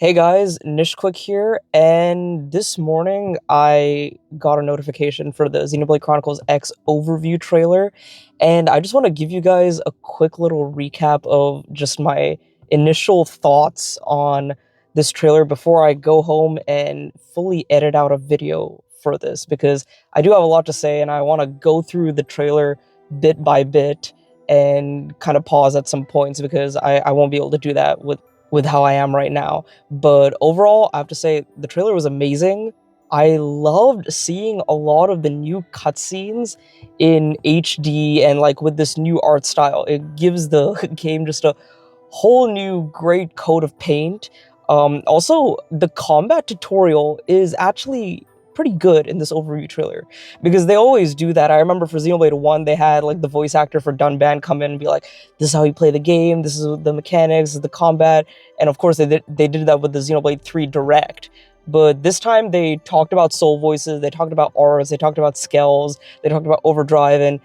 Hey guys, Nishquick here, and this morning I got a notification for the Xenoblade Chronicles X overview trailer, and I just want to give you guys a quick little recap of just my initial thoughts on this trailer before I go home and fully edit out a video for this, because I do have a lot to say and I want to go through the trailer bit by bit and kind of pause at some points because I won't be able to do that with how I am right now. But overall, I have to say the trailer was amazing. I loved seeing a lot of the new cutscenes in HD and like with this new art style. It gives the game just a whole new great coat of paint. Also, the combat tutorial is actually pretty good in this overview trailer because they always do that. I remember for Xenoblade 1, they had like the voice actor for Dunban come in and be like, this is how you play the game, this is the mechanics, this is the combat, and of course they did that with the Xenoblade 3 Direct. But this time they talked about soul voices, they talked about auras, they talked about scales, they talked about overdrive, and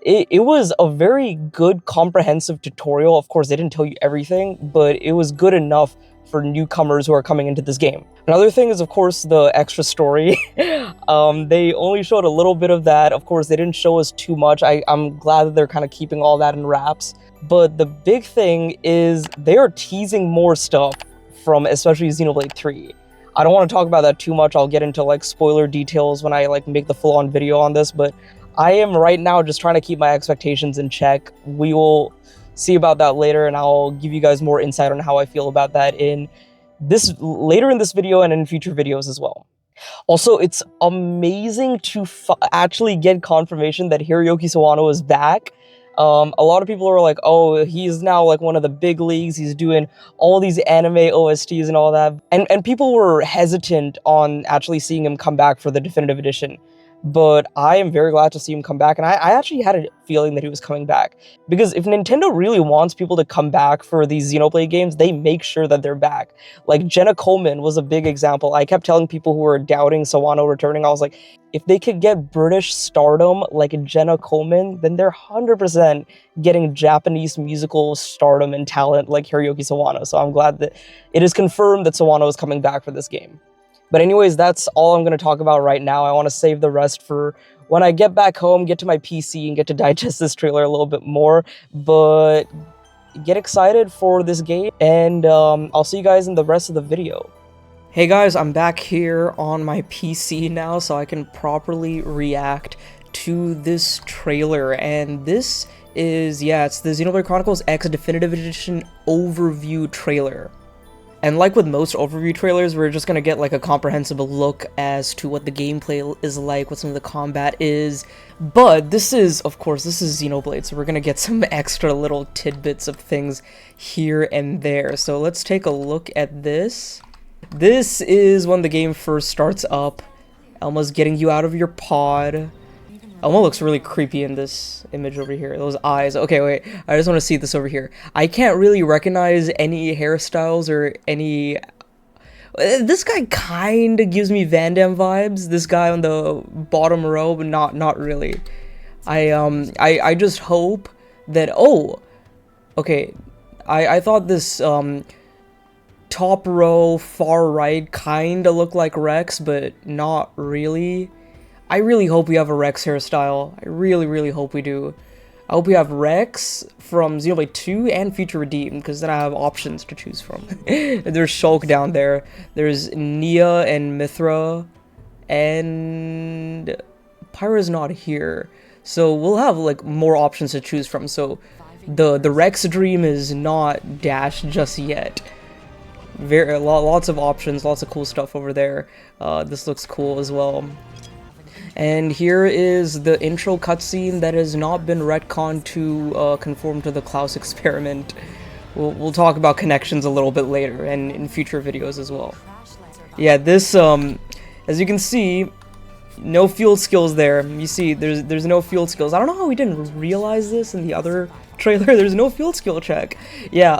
it was a very good comprehensive tutorial. Of course, they didn't tell you everything, but it was good enough for newcomers who are coming into this game. Another thing is, of course, the extra story. They only showed a little bit of that. Of course, they didn't show us too much. I'm glad that they're kind of keeping all that in wraps. But the big thing is they are teasing more stuff from especially Xenoblade 3. I don't want to talk about that too much. I'll get into like spoiler details when I like make the full-on video on this, but I am right now just trying to keep my expectations in check. We will see about that later, and I'll give you guys more insight on how I feel about that later in this video and in future videos as well. Also, it's amazing to actually get confirmation that Hiroyuki Sawano is back. A lot of people are like, oh, he's now like one of the big leagues, he's doing all these anime OSTs and all that, and people were hesitant on actually seeing him come back for the Definitive Edition. But I am very glad to see him come back, and I actually had a feeling that he was coming back. Because if Nintendo really wants people to come back for these Xenoblade games, they make sure that they're back. Like, Jenna Coleman was a big example. I kept telling people who were doubting Sawano returning, I was like, if they could get British stardom like Jenna Coleman, then they're 100% getting Japanese musical stardom and talent like Hiroyuki Sawano. So I'm glad that it is confirmed that Sawano is coming back for this game. But anyways, that's all I'm going to talk about right now. I want to save the rest for when I get back home, get to my PC, and get to digest this trailer a little bit more. But get excited for this game, and I'll see you guys in the rest of the video. Hey guys, I'm back here on my PC now, so I can properly react to this trailer. And this is, yeah, it's the Xenoblade Chronicles X Definitive Edition overview trailer. And like with most overview trailers, we're just gonna get like a comprehensive look as to what the gameplay is like, what some of the combat is. But this is, of course, this is Xenoblade, so we're gonna get some extra little tidbits of things here and there. So let's take a look at this. This is when the game first starts up. Elma's getting you out of your pod. Elma looks really creepy in this image over here. Those eyes. Okay, wait. I just want to see this over here. I can't really recognize any hairstyles or any... This guy kind of gives me Van Damme vibes. This guy on the bottom row, but not really. I just hope that... Oh! Okay. I thought this top row, far right kind of looked like Rex, but not really. I really hope we have a Rex hairstyle. I really hope we do. I hope we have Rex from Xenoblade 2 and Future Redeemed, because then I have options to choose from. There's Shulk down there. There's Nia and Mithra. And Pyra's not here. So we'll have like more options to choose from. So the Rex dream is not dashed just yet. Lots of options, lots of cool stuff over there. This looks cool as well. And here is the intro cutscene that has not been retconned to conform to the Klaus experiment. We'll talk about connections a little bit later and in future videos as well. Yeah, this, as you can see, no field skills there. You see, there's no field skills. I don't know how we didn't realize this in the other trailer. There's no field skill check. Yeah,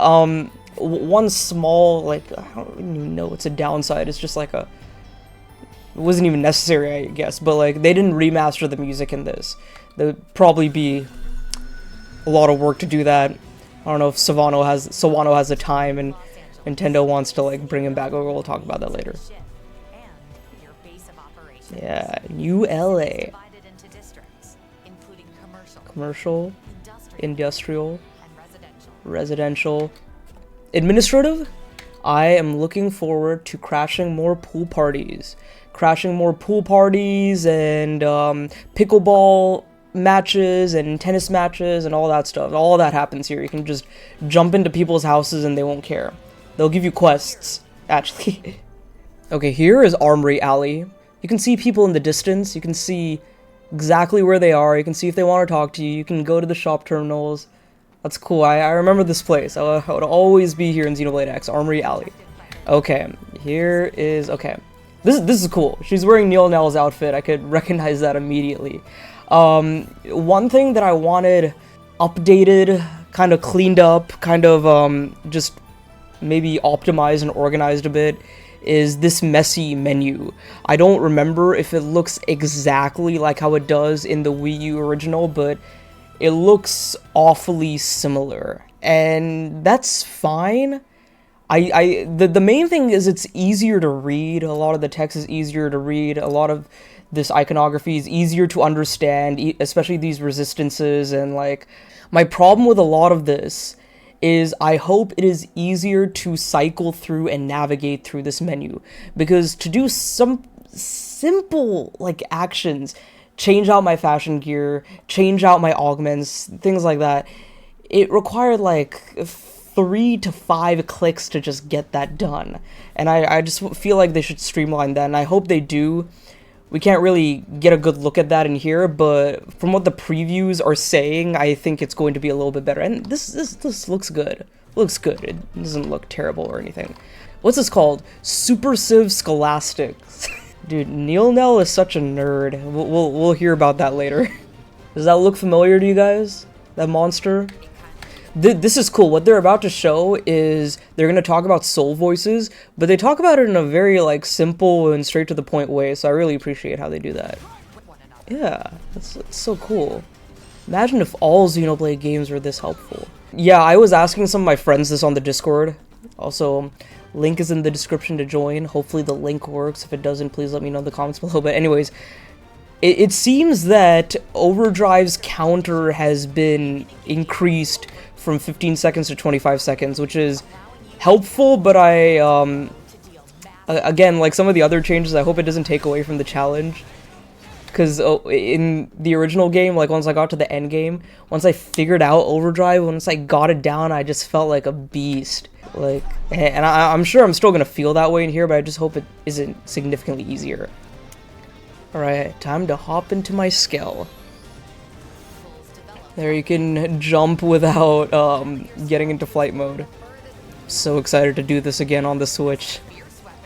one small, like, I don't even know what's a downside. It's just like a... It wasn't even necessary, I guess, but like they didn't remaster the music in this. There'd probably be a lot of work to do that. I don't know if Sawano has the time, and Nintendo wants to like bring him back over. We'll talk about that later. Yeah, New LA. Commercial, industrial, residential, administrative. I am looking forward to crashing more pool parties. And pickleball matches and tennis matches and all that stuff. All that happens here. You can just jump into people's houses and they won't care. They'll give you quests, actually. Okay, here is Armory Alley. You can see people in the distance. You can see exactly where they are. You can see if they want to talk to you. You can go to the shop terminals. That's cool. I remember this place. I would always be here in Xenoblade X, Armory Alley. Okay, here is... Okay, this is cool. She's wearing Neil Nell's outfit. I could recognize that immediately. One thing that I wanted updated, kind of cleaned up, kind of just maybe optimized and organized a bit is this messy menu. I don't remember if it looks exactly like how it does in the Wii U original, but it looks awfully similar, and that's fine. The main thing is it's easier to read. A lot of the text is easier to read. A lot of this iconography is easier to understand, especially these resistances. And like, my problem with a lot of this is I hope it is easier to cycle through and navigate through this menu, because to do some simple like actions, change out my fashion gear, change out my augments, things like that, it required like 3 to 5 clicks to just get that done. And I just feel like they should streamline that, and I hope they do. We can't really get a good look at that in here, but from what the previews are saying, I think it's going to be a little bit better. And this looks good. Looks good. It doesn't look terrible or anything. What's this called? Super Civ Scholastics. Dude, Neil Nell is such a nerd. We'll hear about that later. Does that look familiar to you guys? That monster? This is cool. What they're about to show is they're going to talk about soul voices, but they talk about it in a very like simple and straight to the point way, so I really appreciate how they do that. Yeah, that's so cool. Imagine if all Xenoblade games were this helpful. Yeah, I was asking some of my friends this on the Discord. Also, link is in the description to join. Hopefully the link works. If it doesn't, please let me know in the comments below. But anyways, it seems that Overdrive's counter has been increased from 15 seconds to 25 seconds, which is helpful, but again, like some of the other changes, I hope it doesn't take away from the challenge. Because in the original game, like once I got to the end game, once I figured out Overdrive, once I got it down, I just felt like a beast. Like, and I'm sure I'm still gonna feel that way in here, but I just hope it isn't significantly easier. Alright, time to hop into my Skell. There, you can jump without getting into flight mode. So excited to do this again on the Switch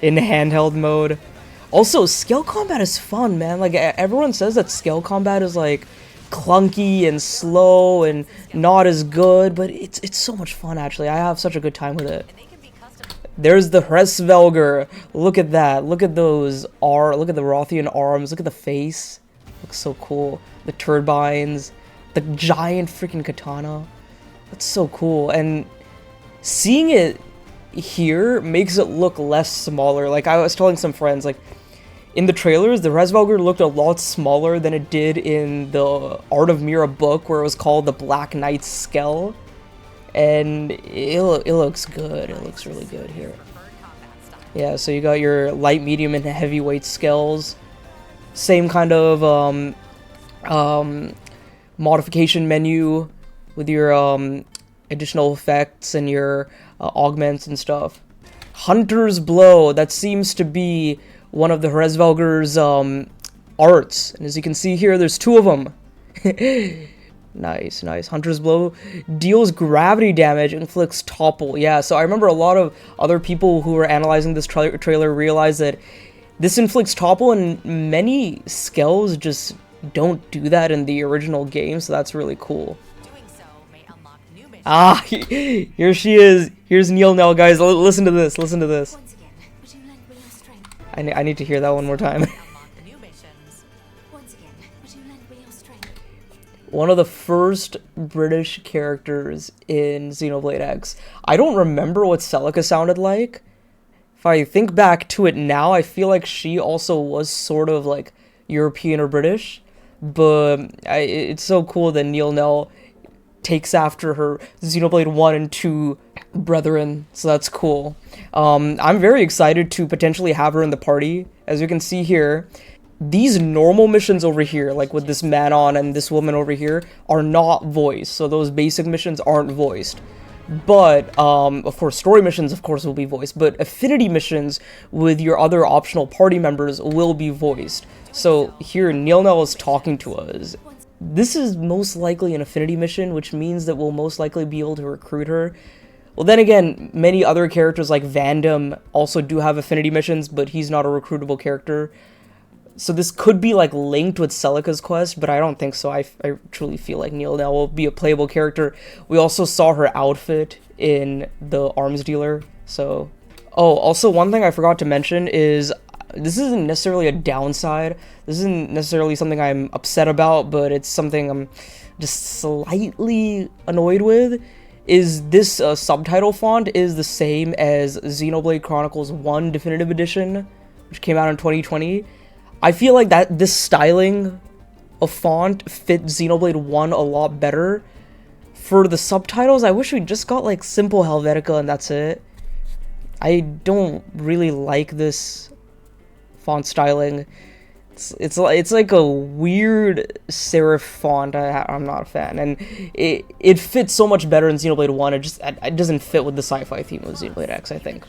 in handheld mode. Also, Skell combat is fun, man. Like, everyone says that Skell combat is like clunky and slow and not as good, but it's so much fun actually. I have such a good time with it. There's the Hresvelger. Look at that. Look at those look at the Rothian arms. Look at the face. Looks so cool. The turbines. The giant freaking katana. That's so cool. And seeing it here makes it look less smaller. Like, I was telling some friends, like, in the trailers, the Hresvelger looked a lot smaller than it did in the Art of Mira book, where it was called the Black Knight's Skell. And it looks good. It looks really good here. Yeah, so you got your light, medium, and heavyweight Skells. Same kind of modification menu with your additional effects and your augments and stuff. Hunter's Blow, that seems to be one of the Hresvelger's arts, and as you can see here, there's 2 of them. Nice. Hunter's Blow deals gravity damage, inflicts topple. Yeah, so I remember a lot of other people who were analyzing this trailer realized that this inflicts topple, and many Skells just don't do that in the original game, so that's really cool. Ah, here she is. Here's Neil Nell, guys. Listen to this. Listen to this. I need to hear that one more time. one of the first British characters in Xenoblade X. I don't remember what Celica sounded like. If I think back to it now, I feel like she also was sort of like European or British. But it's so cool that Neil Nell takes after her Xenoblade 1 and 2 brethren, so that's cool. I'm very excited to potentially have her in the party. As you can see here, these normal missions over here, like with this man on and this woman over here, are not voiced, so those basic missions aren't voiced. But, of course, story missions, of course, will be voiced, but affinity missions with your other optional party members will be voiced. So here, Neil Nell is talking to us. This is most likely an affinity mission, which means that we'll most likely be able to recruit her. Well, then again, many other characters like Vandam also do have affinity missions, but he's not a recruitable character. So this could be like linked with Celica's quest, but I don't think so. I truly feel like Neil Nell will be a playable character. We also saw her outfit in the arms dealer, so... Oh, also one thing I forgot to mention is this isn't necessarily a downside. This isn't necessarily something I'm upset about, but it's something I'm just slightly annoyed with. Is this subtitle font is the same as Xenoblade Chronicles 1 Definitive Edition, which came out in 2020. I feel like that this styling of font fit Xenoblade 1 a lot better. For the subtitles, I wish we just got like simple Helvetica and that's it. I don't really like this font styling. It's like a weird serif font. I'm not a fan, and it fits so much better in Xenoblade 1. It doesn't fit with the sci-fi theme of Xenoblade X, I think.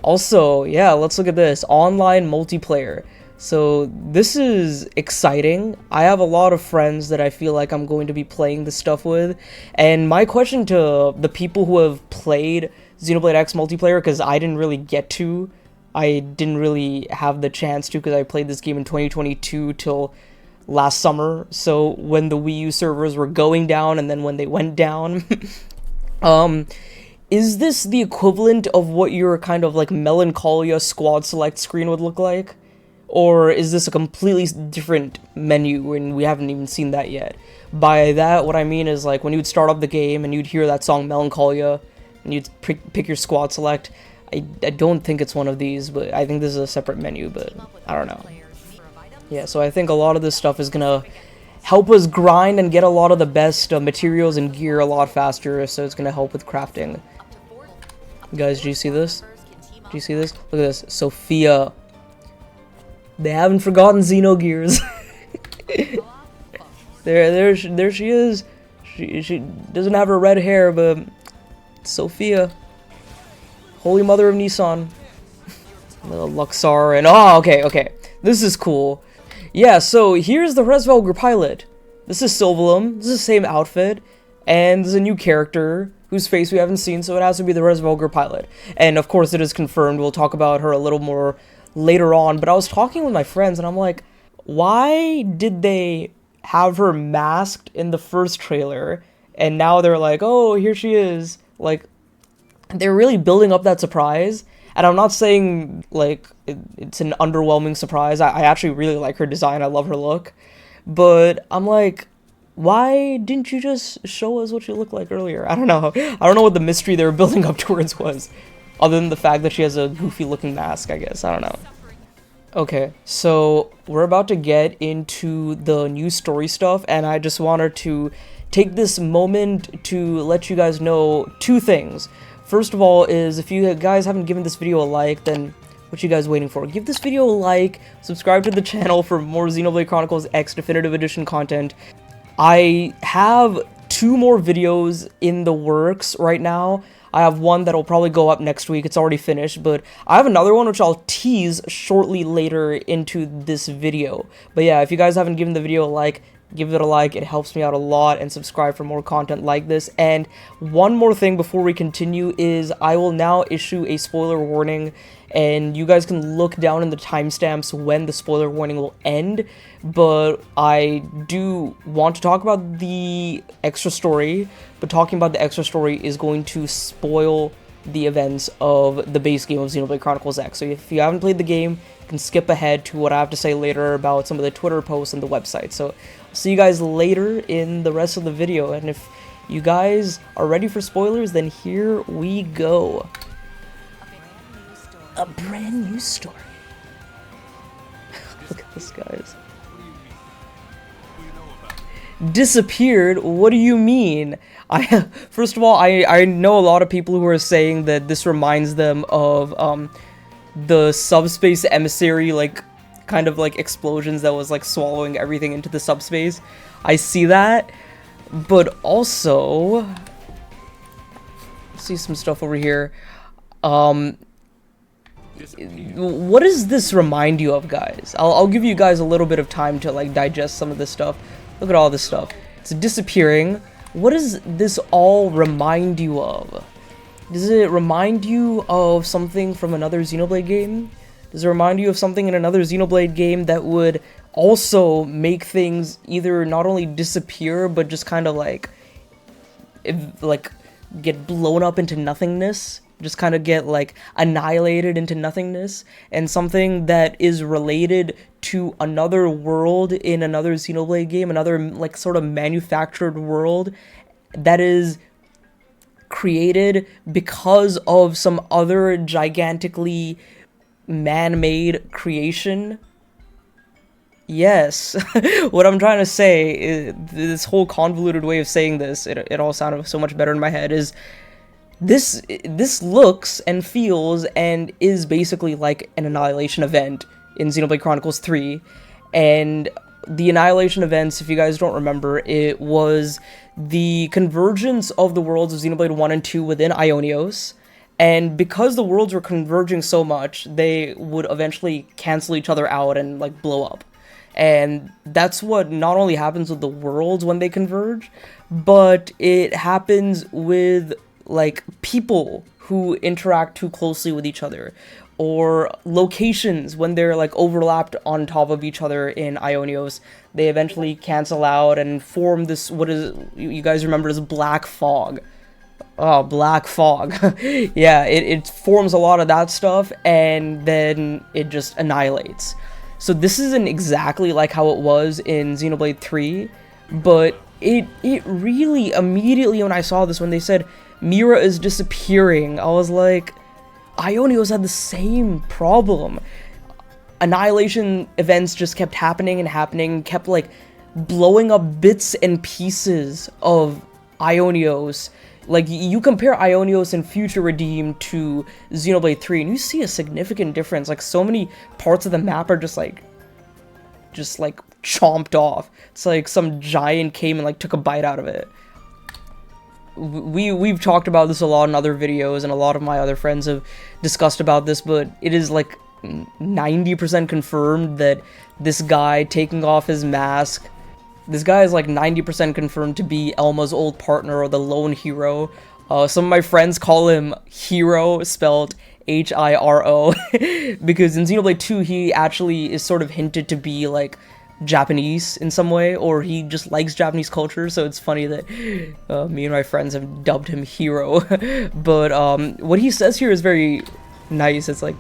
Also, yeah, let's look at this online multiplayer. So this is exciting. I have a lot of friends that I feel like I'm going to be playing this stuff with, and my question to the people who have played Xenoblade X multiplayer, because I didn't really get to, I didn't really have the chance to because I played this game in 2022 till last summer, so when the Wii U servers were going down and then when they went down, is this the equivalent of what your kind of like Melancholia squad select screen would look like? Or is this a completely different menu and we haven't even seen that yet? By that, what I mean is like when you would start up the game and you'd hear that song Melancholia and you'd pick your squad select, I don't think it's one of these, but I think this is a separate menu, but I don't know. Yeah, so I think a lot of this stuff is gonna help us grind and get a lot of the best materials and gear a lot faster, so it's gonna help with crafting. Guys, do you see this? Do you see this? Look at this. Sophia. They haven't forgotten Xenogears. there she is. She doesn't have her red hair, but Sophia. Holy Mother of Nissan. Little Luxar and okay. This is cool. Yeah, so here's the Resvelger pilot. This is Sylvalum. This is the same outfit, and there's a new character whose face we haven't seen, so it has to be the Resvelger pilot. And of course, it is confirmed. We'll talk about her a little more later on. But I was talking with my friends, and I'm like, why did they have her masked in the first trailer, and now they're like, oh, here she is? Like, they're really building up that surprise. And I'm not saying, like, it's an underwhelming surprise. I actually really like her design. I love her look. But I'm like, why didn't you just show us what she looked like earlier? I don't know. I don't know what the mystery they were building up towards was. Other than the fact that she has a goofy-looking mask, I guess. I don't know. Okay, so we're about to get into the new story stuff. And I just wanted to take this moment to let you guys know two things. First of all is, if you guys haven't given this video a like, then what you guys waiting for? Give this video a like, subscribe to the channel for more Xenoblade Chronicles X Definitive Edition content. I have 2 more videos in the works right now. I have one that'll probably go up next week. It's already finished, but I have another one which I'll tease shortly later into this video. But yeah, if you guys haven't given the video a like, give it a like. It helps me out a lot, and subscribe for more content like this. And one more thing before we continue is I will now issue a spoiler warning, and you guys can look down in the timestamps when the spoiler warning will end. But I do want to talk about the extra story, but talking about the extra story is going to spoil the events of the base game of Xenoblade Chronicles X. So if you haven't played the game, you can skip ahead to what I have to say later about some of the Twitter posts and the website. So see you guys later in the rest of the video, and if you guys are ready for spoilers, then here we go. A brand new story. Look at this, guys. Disappeared? What do you mean? First of all, I know a lot of people who are saying that this reminds them of the subspace emissary, like kind of like explosions that was like swallowing everything into the subspace. I see that, but also see some stuff over here. What does this remind you of, guys? I'll give you guys a little bit of time to like digest some of this stuff. Look at all this stuff. It's disappearing. What does this all remind you of? Does it remind you of something from another Xenoblade game? Does it remind you of something in another Xenoblade game that would also make things either not only disappear, but just kind of like get blown up into nothingness? Just kind of get like annihilated into nothingness, and something that is related to another world in another Xenoblade game, another like sort of manufactured world that is created because of some other gigantically man-made creation. Yes. What I'm trying to say is, this whole convoluted way of saying this, it all sounded so much better in my head, is this looks and feels and is basically like an Annihilation event in Xenoblade Chronicles 3. And the Annihilation events, if you guys don't remember, it was the convergence of the worlds of Xenoblade 1 and 2 within Ionios. And because the worlds were converging so much, they would eventually cancel each other out and like blow up. And that's what not only happens with the worlds when they converge, but it happens with like people who interact too closely with each other, or locations when they're like overlapped on top of each other in Ionios. They eventually cancel out and form this, what is you guys remember as black fog. Oh, black fog. Yeah, it forms a lot of that stuff, and then it just annihilates. So this isn't exactly like how it was in Xenoblade 3, but it really, immediately when I saw this, when they said Mira is disappearing, I was like, Ionios had the same problem. Annihilation events just kept happening and happening, kept like blowing up bits and pieces of Ionios. Like, you compare Ionios and Future Redeem to Xenoblade 3, and you see a significant difference. Like, so many parts of the map are just like chomped off. It's like some giant came and like took a bite out of it. We've talked about this a lot in other videos, and a lot of my other friends have discussed about this, but it is like 90% confirmed that this guy taking off his mask, this guy is like 90% confirmed to be Elma's old partner, or the lone hero. Some of my friends call him Hiro, spelled H-I-R-O, because in Xenoblade 2 he actually is sort of hinted to be like Japanese in some way, or he just likes Japanese culture, so it's funny that me and my friends have dubbed him Hiro. But what he says here is very nice. It's like,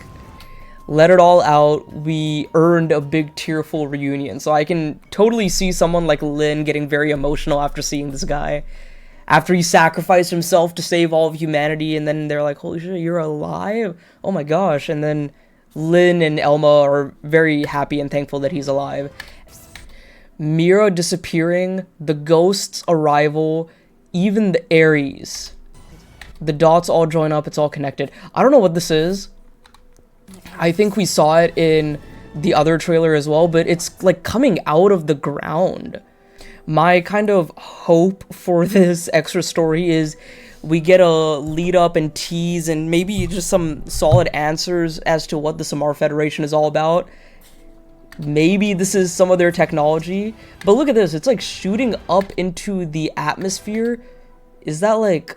let it all out, we earned a big tearful reunion. So I can totally see someone like Lynn getting very emotional after seeing this guy, after he sacrificed himself to save all of humanity, and then they're like, holy shit, you're alive? Oh my gosh. And then Lynn and Elma are very happy and thankful that he's alive. Mira disappearing, the ghost's arrival, even the Ares. The dots all join up, it's all connected. I don't know what this is. I think we saw it in the other trailer as well, but it's like coming out of the ground. My kind of hope for this extra story is we get a lead up and tease and maybe just some solid answers as to what the Samar Federation is all about. Maybe this is some of their technology, but look at this, it's like shooting up into the atmosphere. Is that like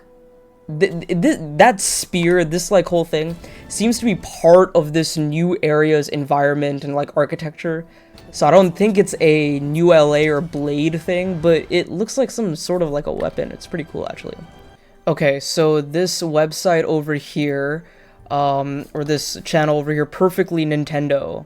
that spear, this like whole thing seems to be part of this new area's environment and like architecture. So I don't think it's a new LA or Blade thing, but it looks like some sort of like a weapon. It's pretty cool actually. Okay, so this website over here, or this channel over here, Perfectly Nintendo,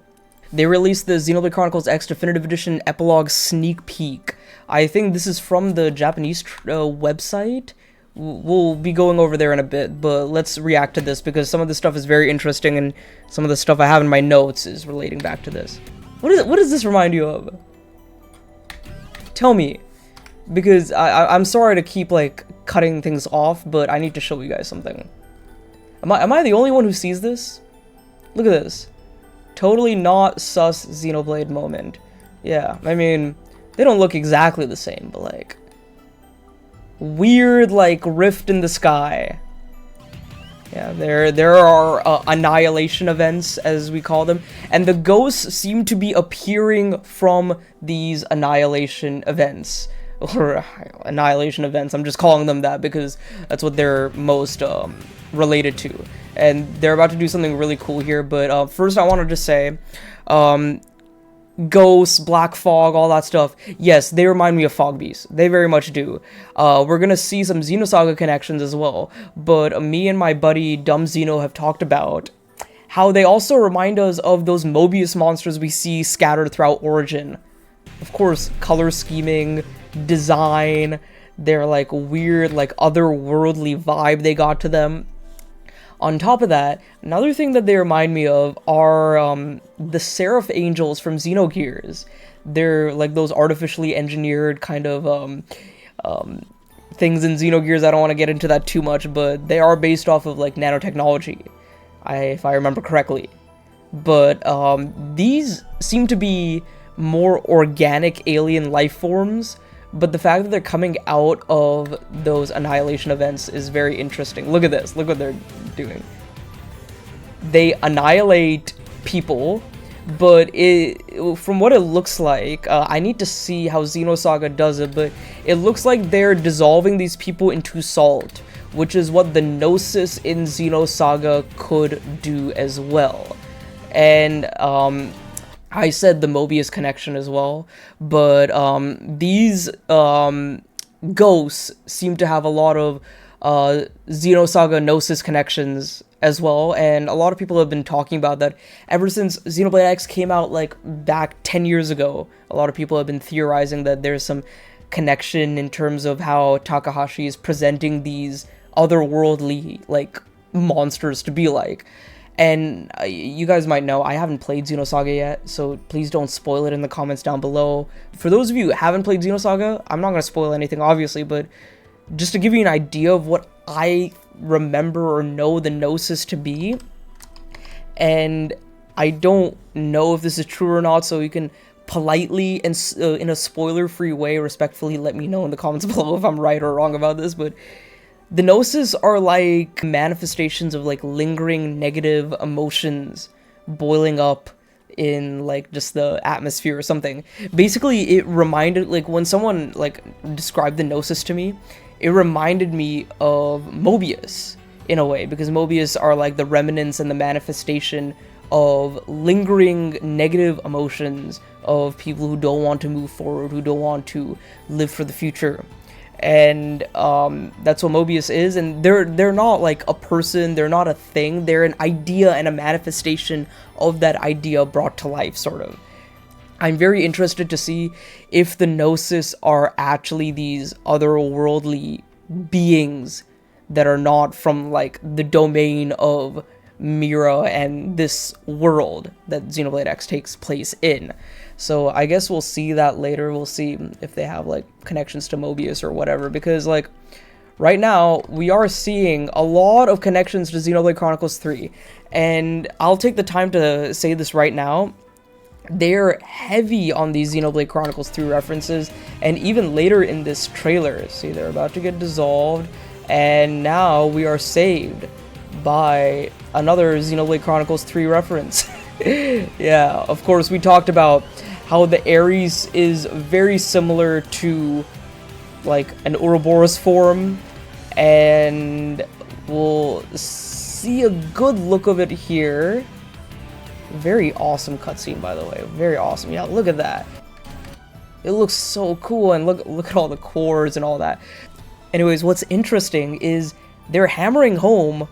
they released the Xenoblade Chronicles X Definitive Edition Epilogue Sneak Peek. I think this is from the Japanese website. We'll be going over there in a bit, but let's react to this because some of the stuff is very interesting and some of the stuff I have in my notes is relating back to this. What does this remind you of? Tell me, because I'm sorry to keep like cutting things off, but I need to show you guys something. Am I the only one who sees this? Look at this. Totally not sus Xenoblade moment. Yeah, I mean, they don't look exactly the same, but like weird like rift in the sky. Yeah, there are annihilation events, as we call them, and the ghosts seem to be appearing from these annihilation events. Or annihilation events, I'm just calling them that because that's what they're most related to. And they're about to do something really cool here, but first I wanted to say, ghosts, black fog, all that stuff, yes, they remind me of Fog Beasts. They very much do. We're gonna see some Xenosaga connections as well, but me and my buddy Dumb Xeno have talked about how they also remind us of those Mobius monsters we see scattered throughout Origin. Of course, color scheming, design, their like weird, like otherworldly vibe they got to them. On top of that, another thing that they remind me of are the Seraph Angels from Xenogears. They're like those artificially engineered kind of things in Xenogears. I don't want to get into that too much, but they are based off of like nanotechnology, if I remember correctly. But these seem to be more organic alien life forms, but the fact that they're coming out of those annihilation events is very interesting. Look at this. Look what they're doing. They annihilate people, but from what it looks like, I need to see how Xenosaga does it, but it looks like they're dissolving these people into salt, which is what the Gnosis in Xenosaga could do as well. And I said the Mobius connection as well, but these ghosts seem to have a lot of Xenosaga Gnosis connections as well, and a lot of people have been talking about that ever since Xenoblade X came out, like back 10 years ago. A lot of people have been theorizing that there's some connection in terms of how Takahashi is presenting these otherworldly like monsters to be like. And you guys might know, I haven't played Xenosaga yet, so please don't spoil it in the comments down below. For those of you who haven't played Xenosaga, I'm not going to spoil anything, obviously, but just to give you an idea of what I remember or know the Gnosis to be, and I don't know if this is true or not, so you can politely and in a spoiler-free way, respectfully let me know in the comments below if I'm right or wrong about this, but the Gnosis are like manifestations of like lingering negative emotions boiling up in like just the atmosphere or something. Basically, it reminded, like when someone like described the Gnosis to me, it reminded me of Mobius in a way, because Mobius are like the remnants and the manifestation of lingering negative emotions of people who don't want to move forward, who don't want to live for the future. And that's what Mobius is, and they're not like a person, they're not a thing, they're an idea and a manifestation of that idea brought to life, sort of. I'm very interested to see if the Gnosis are actually these otherworldly beings that are not from like the domain of Mira and this world that Xenoblade X takes place in. So I guess we'll see that later. We'll see if they have like connections to Mobius or whatever, because like right now we are seeing a lot of connections to Xenoblade Chronicles 3, and I'll take the time to say this right now. They're heavy on these Xenoblade Chronicles 3 references, and even later in this trailer, see, they're about to get dissolved, and now we are saved by another Xenoblade Chronicles 3 reference. Yeah, of course, we talked about how the Ares is very similar to like an Ouroboros form, and we'll see a good look of it here. Very awesome cutscene, by the way. Very awesome. Yeah, look at that. It looks so cool, and look at all the cores and all that. Anyways, what's interesting is they're hammering home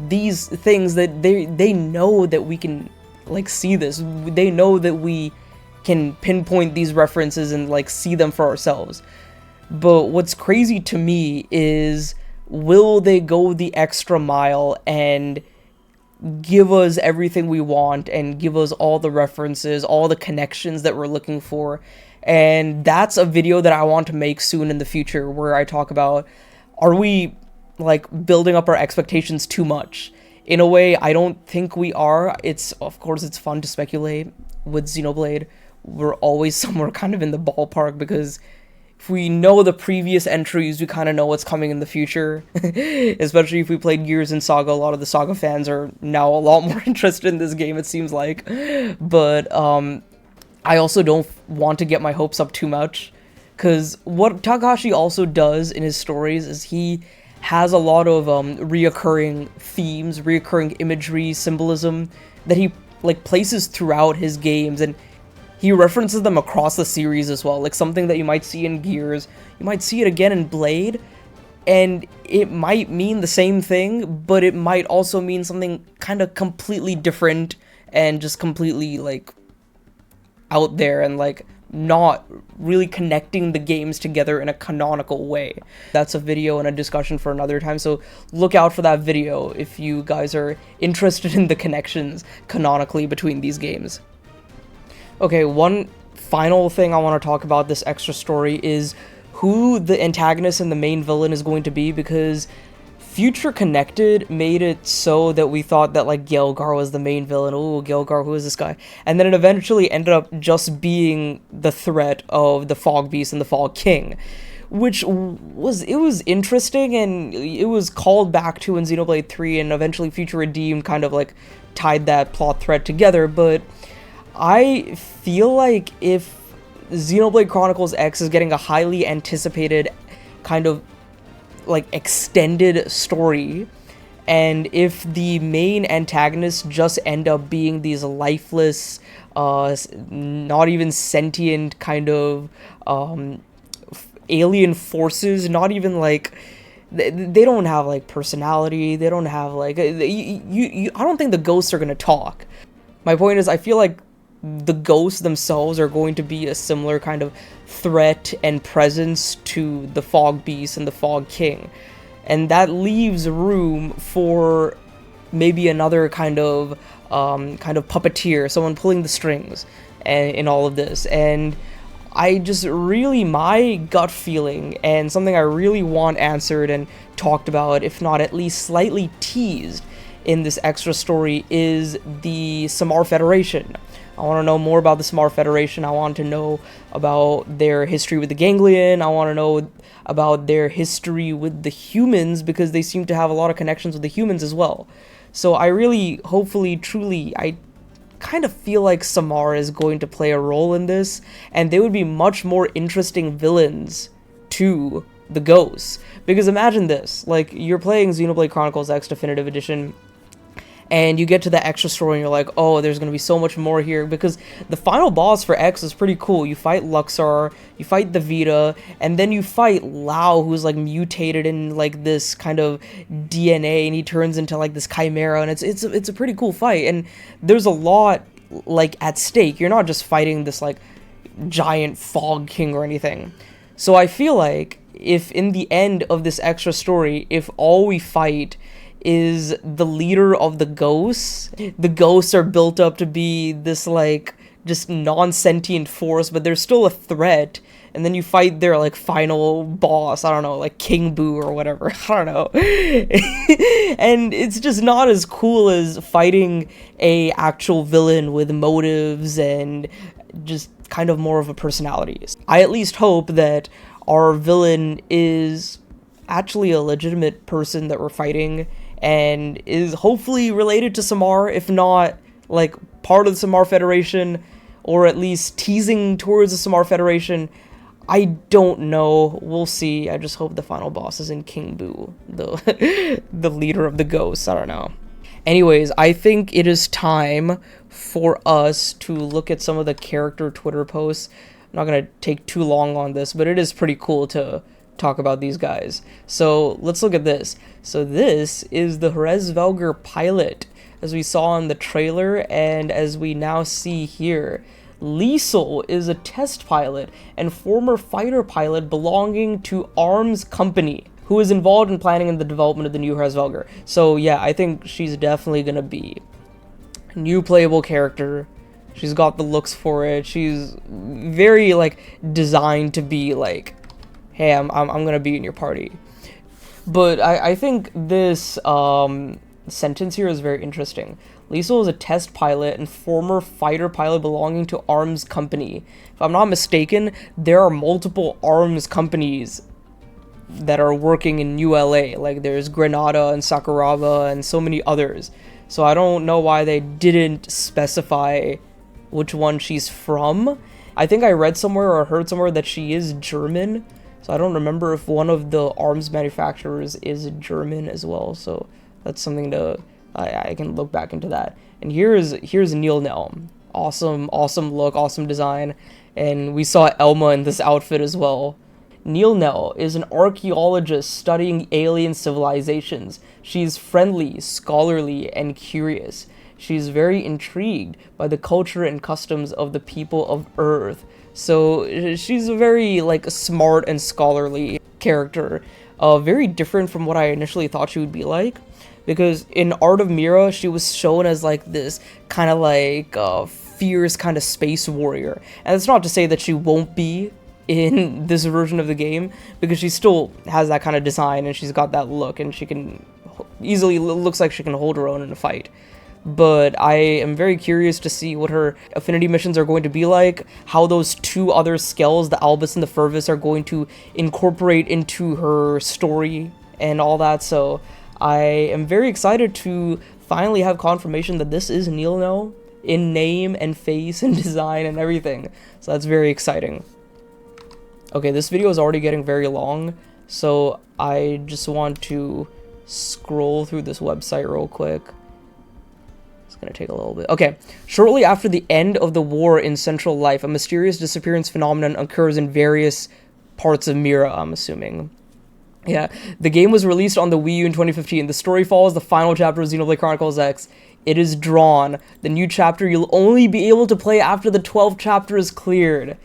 these things that they know that we can like see this. They know that we can pinpoint these references and like see them for ourselves. But what's crazy to me is, will they go the extra mile and give us everything we want and give us all the references, all the connections that we're looking for? And that's a video that I want to make soon in the future, where I talk about, are we like building up our expectations too much? In a way, I don't think we are. Of course it's fun to speculate with Xenoblade. We're always somewhere kind of in the ballpark, because if we know the previous entries, we kind of know what's coming in the future. Especially if we played Gears and Saga, a lot of the Saga fans are now a lot more interested in this game, it seems like. But I also don't want to get my hopes up too much, because what Takahashi also does in his stories is he has a lot of reoccurring themes, reoccurring imagery, symbolism that he like places throughout his games, and he references them across the series as well. Like something that you might see in Gears, you might see it again in Blade, and it might mean the same thing, but it might also mean something kind of completely different and just completely like out there, and like not really connecting the games together in a canonical way. That's a video and a discussion for another time, so look out for that video if you guys are interested in the connections canonically between these games. Okay, one final thing I want to talk about this extra story is who the antagonist and the main villain is going to be, because Future Connected made it so that we thought that like Gelgar was the main villain. Oh, Gelgar, who is this guy? And then it eventually ended up just being the threat of the Fog Beast and the Fog King, which was interesting, and it was called back to in Xenoblade 3, and eventually Future Redeemed kind of like tied that plot thread together. But I feel like if Xenoblade Chronicles X is getting a highly anticipated kind of like extended story, and if the main antagonists just end up being these lifeless, not even sentient kind of alien forces, not even like they don't have like personality, they don't have like I don't think the ghosts are gonna talk. My point is, I feel like the ghosts themselves are going to be a similar kind of threat and presence to the Fog Beast and the Fog King, and that leaves room for maybe another kind of puppeteer, someone pulling the strings in all of this. And I just really, my gut feeling, and something I really want answered and talked about, if not at least slightly teased in this extra story, is the Samar Federation. I want to know more about the Samar Federation. I want to know about their history with the Ganglion. I want to know about their history with the humans, because they seem to have a lot of connections with the humans as well. So I really, hopefully, truly, I kind of feel like Samar is going to play a role in this, and they would be much more interesting villains to the ghosts. Because imagine this, like, you're playing Xenoblade Chronicles X Definitive Edition, and you get to the extra story and you're like, oh, there's going to be so much more here, because the final boss for X is pretty cool. You fight Luxar, you fight the Vita, and then you fight Lao, who's like mutated in like this kind of DNA, and he turns into like this chimera, and it's a pretty cool fight, and there's a lot like at stake. You're not just fighting this like giant Fog King or anything. So I feel like if in the end of this extra story, if all we fight is the leader of the ghosts are built up to be this like just non-sentient force, but they're still a threat, and then you fight their like final boss, I don't know, like King Boo or whatever, I don't know. And it's just not as cool as fighting a actual villain with motives and just kind of more of a personality. I at least hope that our villain is actually a legitimate person that we're fighting, and is hopefully related to Samar, if not like part of the Samar Federation, or at least teasing towards the Samar Federation. I don't know, we'll see. I just hope the final boss is in King Boo, the leader of the ghosts, I don't know. Anyways, I think it is time for us to look at some of the character Twitter posts. I'm not gonna take too long on this, but it is pretty cool to talk about these guys. So let's look at this. So this is the Jerez Velger pilot, as we saw in the trailer, and as we now see here. Liesel is a test pilot and former fighter pilot belonging to ARMS Company, who is involved in planning and the development of the new Hraesvelgr. So yeah, I think she's definitely gonna be a new playable character. She's got the looks for it. She's very, like, designed to be like, hey, I'm gonna be in your party. But I think this sentence here is very interesting. Liesel is a test pilot and former fighter pilot belonging to ARMS Company. If I'm not mistaken, there are multiple ARMS companies that are working in ULA. Like, there's Granada and Sakuraba and so many others. So I don't know why they didn't specify which one she's from. I think I read somewhere or heard somewhere that she is German. So I don't remember if one of the arms manufacturers is German as well. So that's something to, I can look back into that. And here's Neil Nell. Awesome look, awesome design. And we saw Elma in this outfit as well. Neil Nell is an archaeologist studying alien civilizations. She's friendly, scholarly, and curious. She's very intrigued by the culture and customs of the people of Earth. So she's a very, like, smart and scholarly character. Very different from what I initially thought she would be like. Because in Art of Mira, she was shown as, like, this kind of, like, fierce kind of space warrior. And it's not to say that she won't be in this version of the game, because she still has that kind of design, and she's got that look, and she can easily, looks like she can hold her own in a fight. But I am very curious to see what her affinity missions are going to be like, how those two other Skells, the Albus and the Fervus, are going to incorporate into her story and all that. So I am very excited to finally have confirmation that this is Neil Nell in name and face and design and everything. So that's very exciting. Okay, this video is already getting very long, so I just want to scroll through this website real quick. It's gonna take a little bit. Okay, shortly after the end of the war in Central Life, a mysterious disappearance phenomenon occurs in various parts of Mira, I'm assuming. Yeah, the game was released on the Wii U in 2015. The story follows the final chapter of Xenoblade Chronicles X. It is drawn. The new chapter you'll only be able to play after the 12th chapter is cleared.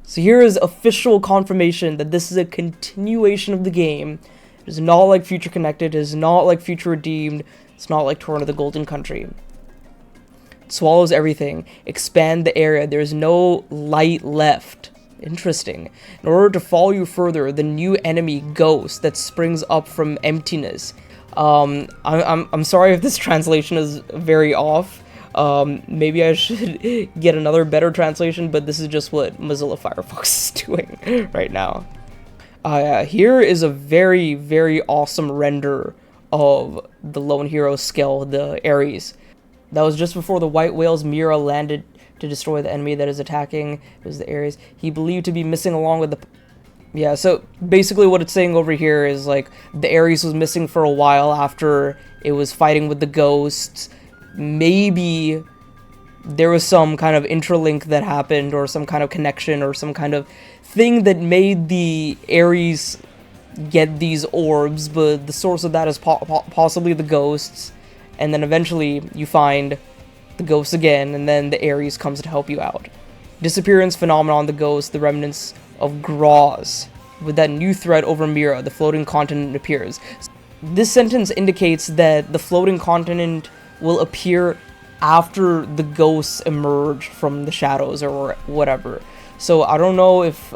So here is official confirmation that this is a continuation of the game. It is not like Future Connected, it is not like Future Redeemed, it's not like Torrent of the Golden Country. It swallows everything. Expand the area. There is no light left. Interesting. In order to follow you further, the new enemy, Ghost, that springs up from emptiness. I'm sorry if this translation is very off. Maybe I should get another better translation, but this is just what Mozilla Firefox is doing right now. Here is a very, very awesome render of the lone hero Skell, the Ares. That was just before the White Whale's Mira landed to destroy the enemy that is attacking. It was the Ares. He believed to be missing along with the... Yeah, so basically what it's saying over here is, like, the Ares was missing for a while after it was fighting with the ghosts. Maybe there was some kind of interlink that happened, or some kind of connection, or some kind of thing that made the Ares get these orbs, but the source of that is possibly the ghosts, and then eventually you find the ghosts again, and then the Ares comes to help you out. Disappearance phenomenon, the ghost, the remnants of Groz. With that new threat over Mira, the floating continent appears. This sentence indicates that the floating continent will appear after the ghosts emerge from the shadows or whatever. So I don't know if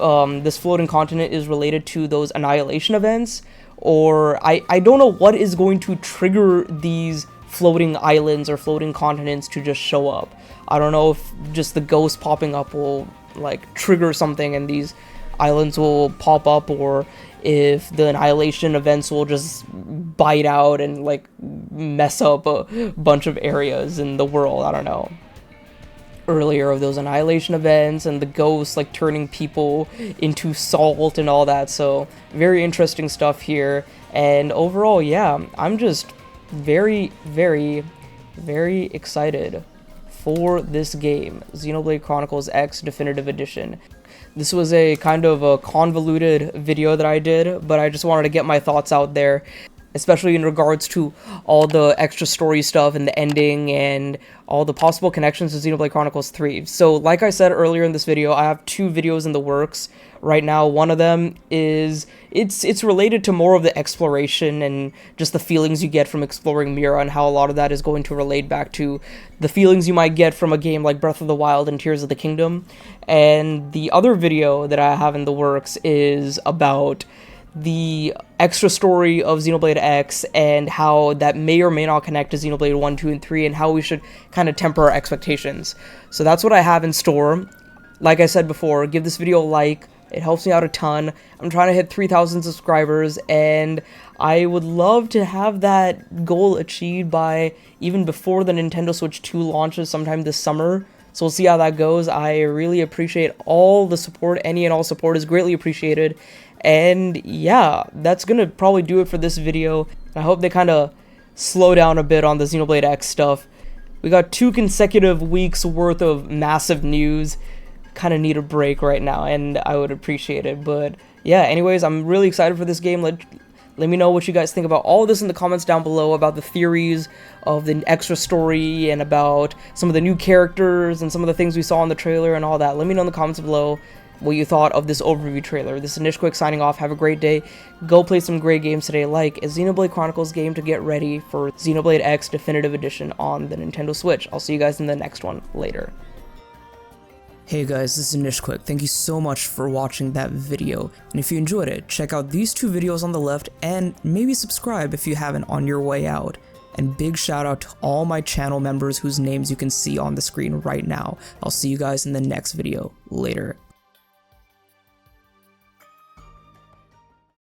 this floating continent is related to those annihilation events, or I don't know what is going to trigger these floating islands or floating continents to just show up. I don't know if just the ghosts popping up will, like, trigger something and these islands will pop up, or if the annihilation events will just bite out and, like, mess up a bunch of areas in the world. I don't know. Earlier of those annihilation events and the ghosts, like, turning people into salt and all that. So very interesting stuff here. And overall, yeah, I'm just very, very, very excited for this game, Xenoblade Chronicles X Definitive Edition. This was a kind of a convoluted video that I did, but I just wanted to get my thoughts out there. especially in regards to all the extra story stuff and the ending and all the possible connections to Xenoblade Chronicles 3. So like I said earlier in this video, I have 2 videos in the works right now. One of them is, it's related to more of the exploration and just the feelings you get from exploring Mira, and how a lot of that is going to relate back to the feelings you might get from a game like Breath of the Wild and Tears of the Kingdom. And the other video that I have in the works is about the extra story of Xenoblade X and how that may or may not connect to Xenoblade 1, 2, and 3, and how we should kind of temper our expectations. So that's what I have in store. Like I said before, give this video a like. It helps me out a ton. I'm trying to hit 3,000 subscribers, and I would love to have that goal achieved by even before the Nintendo Switch 2 launches sometime this summer. So we'll see how that goes. I really appreciate all the support. Any and all support is greatly appreciated. And yeah, that's gonna probably do it for this video. I hope they kind of slow down a bit on the Xenoblade X stuff. We got 2 consecutive weeks worth of massive news. Kind of need a break right now, and I would appreciate it. But yeah, anyways, I'm really excited for this game. Let me know what you guys think about all of this in the comments down below, about the theories of the extra story and about some of the new characters and some of the things we saw in the trailer and all that. Let me know in the comments below what you thought of this overview trailer. This is Nishquick signing off. Have a great day. Go play some great games today, like a Xenoblade Chronicles game to get ready for Xenoblade X Definitive Edition on the Nintendo Switch. I'll see you guys in the next one later. Hey guys, this is Nishquick. Thank you so much for watching that video. And if you enjoyed it, check out these 2 videos on the left and maybe subscribe if you haven't on your way out. And big shout out to all my channel members whose names you can see on the screen right now. I'll see you guys in the next video. Later.